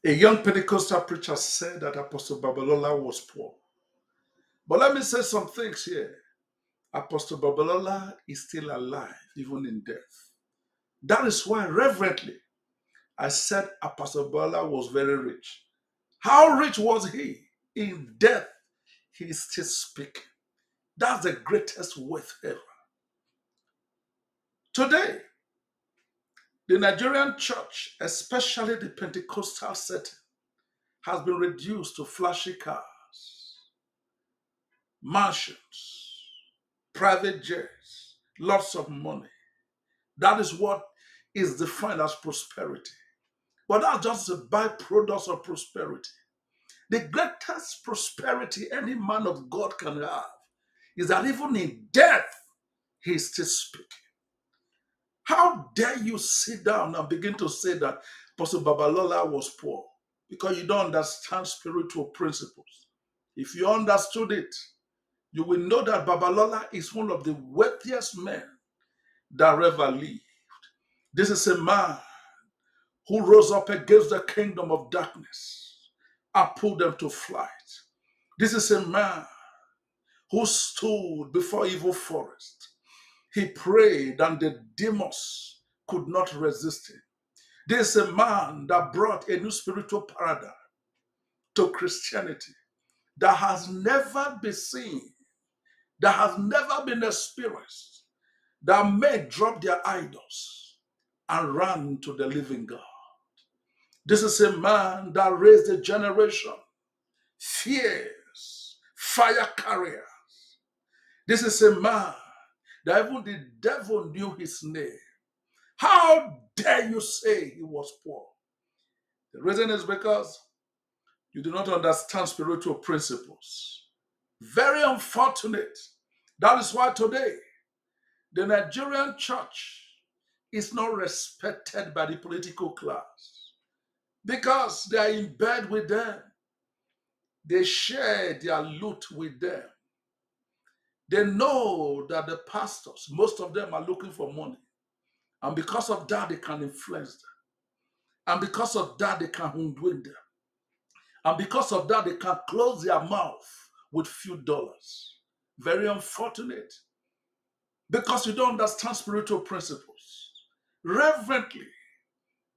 A young Pentecostal preacher said that Apostle Babalola was poor. But let me say some things here. Apostle Babalola is still alive, even in death. That is why, reverently, I said Apostle Babalola was very rich. How rich was he? In death, he is still speaking. That's the greatest wealth ever. Today, the Nigerian church, especially the Pentecostal setting, has been reduced to flashy cars, mansions, private jets, lots of money. That is what is defined as prosperity. But that's just a byproduct of prosperity. The greatest prosperity any man of God can have is that even in death, he is still speaking. How dare you sit down and begin to say that Apostle Babalola was poor? Because you don't understand spiritual principles. If you understood it, you will know that Babalola is one of the wealthiest men that ever lived. This is a man who rose up against the kingdom of darkness and put them to flight. This is a man who stood before evil forest. He prayed and the demons could not resist him. This is a man that brought a new spiritual paradigm to Christianity that has never been seen, that has never been experienced, that men dropped their idols and ran to the living God. This is a man that raised a generation, fierce, fire carriers. This is a man that even the devil knew his name. How dare you say he was poor? The reason is because you do not understand spiritual principles. Very unfortunate. That is why today the Nigerian church is not respected by the political class because they are in bed with them. They share their loot with them. They know that the pastors, most of them are looking for money. And because of that, they can influence them. And because of that, they can hoodwink them. And because of that, they can close their mouth with few dollars. Very unfortunate. Because you don't understand spiritual principles. Reverently,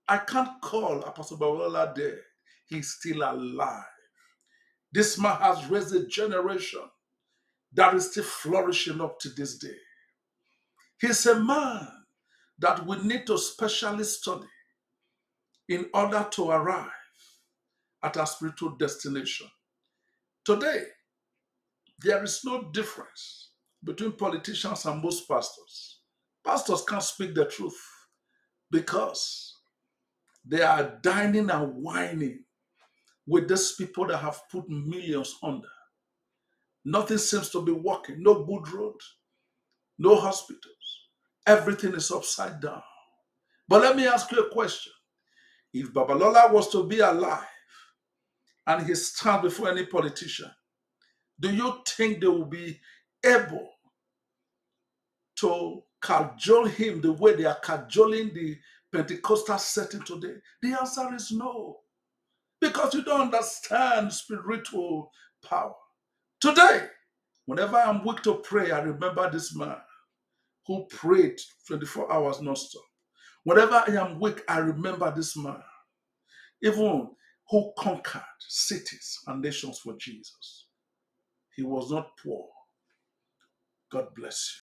I can't call Apostle Babalola dead. He's still alive. This man has raised a generation that is still flourishing up to this day. He's a man that we need to specially study in order to arrive at our spiritual destination. Today, there is no difference between politicians and most pastors. Pastors can't speak the truth because they are dining and whining with these people that have put millions under. Nothing seems to be working. No good road, no hospitals. Everything is upside down. But let me ask you a question. If Babalola was to be alive and he stands before any politician, do you think they will be able to cajole him the way they are cajoling the Pentecostal setting today? The answer is no. Because you don't understand spiritual power. Today, whenever I'm weak to pray, I remember this man who prayed 24 hours non-stop. Whenever I am weak, I remember this man, even who conquered cities and nations for Jesus. He was not poor. God bless you.